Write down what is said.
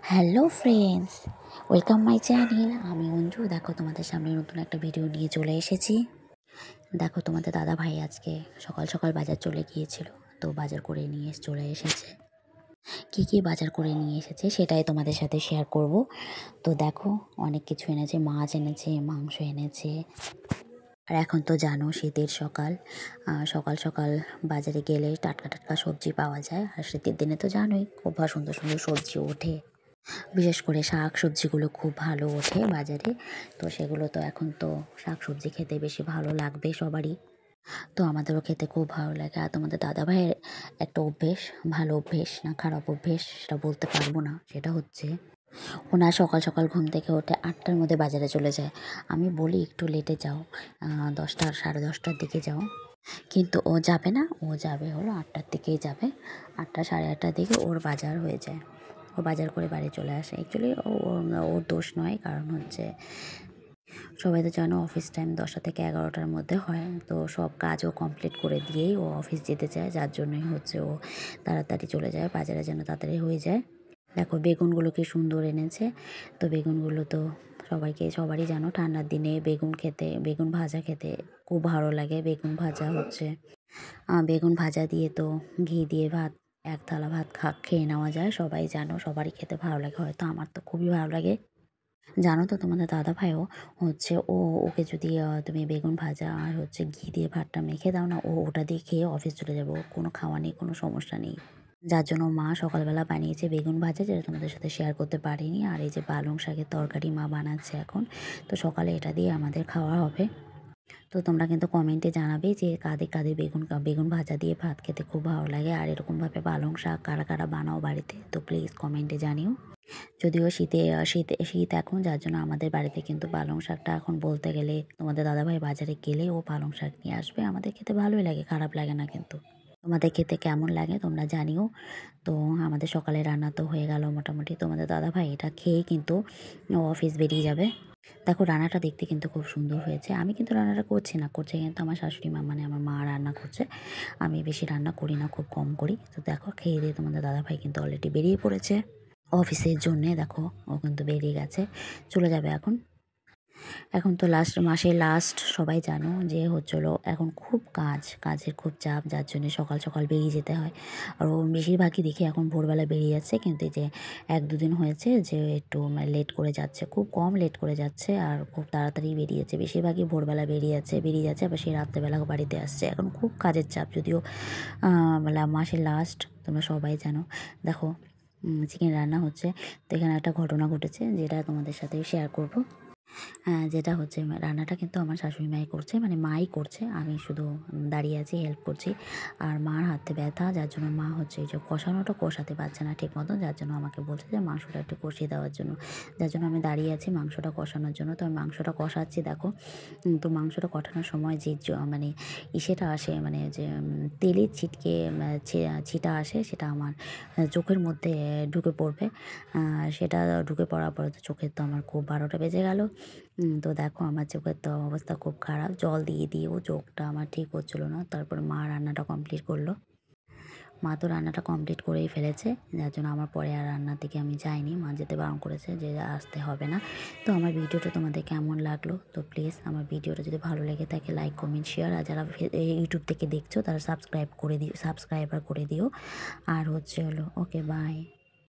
Hello friends, welcome my channel. আমি অঞ্জু। দেখো, তোমাদের সামনে নতুন একটা ভিডিও নিয়ে চলে এসেছি। দেখো, তোমাদের দাদা ভাই আজকে সকাল সকাল বাজার চলে গিয়েছিল, তো বাজার করে নিয়ে চলে এসেছে। কী বাজার করে নিয়ে এসেছে সেটাই তোমাদের সাথে শেয়ার করব। তো দেখো, অনেক কিছু এনেছে, মাছ এনেছে, মাংস এনেছে। আর এখন তো জানো শীতের সকাল, সকাল সকাল বাজারে গেলে টাটকা টাটকা সবজি পাওয়া যায়। আর শীতের দিনে তো জানোই খুব সুন্দর সুন্দর সবজি ওঠে, বিশেষ করে শাক সবজিগুলো খুব ভালো ওঠে বাজারে। তো সেগুলো তো এখন তো শাক সবজি খেতে বেশি ভালো লাগবে সবারই, তো আমাদেরও খেতে খুব ভালো লাগে। আর তোমাদের দাদাভাইয়ের একটা অভ্যেস, ভালো অভ্যেস না খারাপ অভ্যেস সেটা বলতে পারবো না, সেটা হচ্ছে ওনার সকাল সকাল ঘুম থেকে ওঠে 8টার মধ্যে বাজারে চলে যায়। আমি বলি একটু লেটে যাও, 10টা 10:30টার দিকে যাও, কিন্তু ও যাবে না। ও যাবে হলো 8টার দিকেই যাবে। 8টা 8:30টার দিকে ওর বাজার হয়ে যায়। ও বাজার করে বাড়ি চলে আসে। অ্যাকচুয়ালি ওর দোষ নয়, কারণ হচ্ছে সবাই তো জানো অফিস টাইম 10টা থেকে 11টার মধ্যে হয়। তো সব কাজও কমপ্লিট করে দিয়েই ও অফিস যেতে চায়, যার জন্যই হচ্ছে ও তাড়াতাড়ি চলে যায় বাজারে, যেন তাড়াতাড়ি হয়ে যায়। দেখো বেগুনগুলো কি সুন্দর এনেছে। তো বেগুনগুলো তো সবারই জানো ঠান্ডার দিনে বেগুন খেতে, বেগুন ভাজা খেতে খুব ভালো লাগে। বেগুন ভাজা হচ্ছে বেগুন ভাজা দিয়ে তো ঘি দিয়ে ভাত, এক থালা ভাত খেয়ে নেওয়া যায়। সবাই জানো, সবারই খেতে ভালো লাগে, হয়তো আমার তো খুবই ভালো লাগে। জানো তো তোমাদের দাদা ভাইও হচ্ছে ওকে যদি তুমি বেগুন ভাজা আর হচ্ছে ঘি দিয়ে ভাতটা মেখে দাও না, ওটা দিয়ে খেয়ে অফিস চলে যাবো, কোনো খাওয়া নেই, কোনো সমস্যা নেই। যার জন্য মা সকালবেলা বানিয়েছে বেগুন ভাজা, যেটা তোমাদের সাথে শেয়ার করতে পারিনি। আর এই যে পালং শাকের তরকারি মা বানাচ্ছে এখন। তো সকালে এটা দিয়ে আমাদের খাওয়া হবে। তো তোমরা কিন্তু কমেন্টে জানাবে যে কাদের কাদের বেগুন ভাজা দিয়ে ভাত খেতে খুব ভালো লাগে, আর এরকমভাবে পালং শাক কারা কারা বানাও বাড়িতে, তো প্লিজ কমেন্টে জানিও। যদিও শীত এখন, যার জন্য আমাদের বাড়িতে কিন্তু পালং শাকটা এখন বলতে গেলে তোমাদের দাদাভাই বাজারে গেলে ও পালং শাক নিয়ে আসবে। আমাদের খেতে ভালোই লাগে, খারাপ লাগে না কিন্তু। তোমাদের খেতে কেমন লাগে তোমরা জানিও। তো আমাদের সকালে রান্না তো হয়ে গেল মোটামুটি। তোমাদের দাদাভাই এটা খেয়ে কিন্তু অফিস বেরিয়ে যাবে। দেখো রান্নাটা দেখতে কিন্তু খুব সুন্দর হয়েছে। আমি কিন্তু রান্নাটা করছি না, করছে কিন্তু আমার শাশুড়ি মা, মানে আমার মা রান্না করছে। আমি বেশি রান্না করি না, খুব কম করি। তো দেখো খেয়ে দিয়ে তোমাদের দাদাভাই কিন্তু অলরেডি বেরিয়ে পড়েছে অফিসের জন্যে। দেখো ও কিন্তু বেরিয়ে গেছে, চলে যাবে এখন। এখন তো মাসের লাস্ট, সবাই জানো যে হচ্ছিলো এখন খুব কাজের খুব চাপ, যার জন্য সকাল সকাল বেরিয়ে যেতে হয়। আর ও বেশিরভাগই দেখি এখন ভোরবেলা বেরিয়ে যাচ্ছে, কিন্তু এই যে 1-2 দিন হয়েছে যে একটু লেট করে যাচ্ছে, খুব কম লেট করে যাচ্ছে, আর খুব তাড়াতাড়ি বেরিয়েছে। বেশিরভাগই ভোরবেলা বেরিয়ে যাচ্ছে, আবার সেই রাত্রেবেলা বাড়িতে আসছে। এখন খুব কাজের চাপ, যদিও মাসের লাস্ট, তোমরা সবাই জানো। দেখো চিকেন রান্না হচ্ছে। তো এখানে একটা ঘটনা ঘটেছে, যেটা তোমাদের সাথে শেয়ার করব। যেটা হচ্ছে রান্নাটা কিন্তু আমার শাশুড়ি মাই করছে, মানে মাই করছে, আমি শুধু দাঁড়িয়ে আছি, হেল্প করছি। আর মার হাতে ব্যথা, যার জন্য মা হচ্ছে এই যে কষাতে পারছে না ঠিক মতো, যার জন্য আমাকে বলছে যে মাংসটা একটু কষিয়ে দেওয়ার জন্য। যার জন্য আমি দাঁড়িয়ে আছি মাংসটা কষানোর জন্য। তো আমি মাংসটা কষাচ্ছি। দেখো তো মাংসটা কষানোর সময় যে মানে ইসেটা আসে, মানে যে তেলের ছিটা আসে, সেটা আমার চোখের মধ্যে ঢুকে পড়বে। সেটা ঢুকে পড়ার পরে তো চোখের তো আমার খুব 12টা বেজে গেল। তো দেখো আমার চোখের তো অবস্থা খুব খারাপ, জল দিয়েও চোখটা আমার ঠিক হচ্ছিলো না। তারপরে মা রান্নাটা কমপ্লিট করলো। মা তো রান্নাটা কমপ্লিট করেই ফেলেছে, যার জন্য আমার পরে আর রান্নার দিকে আমি যাইনি। মা যেতে বারণ করেছে যে আসতে হবে না। তো আমার ভিডিওটা তোমাদের কেমন লাগলো, তো প্লিজ আমার ভিডিওটা যদি ভালো লেগে থাকে লাইক কমেন্ট শেয়ার, আর যারা ইউটিউব থেকে দেখছো তারা সাবস্ক্রাইবার করে দিও। আর হচ্ছে হলো ওকে বাই।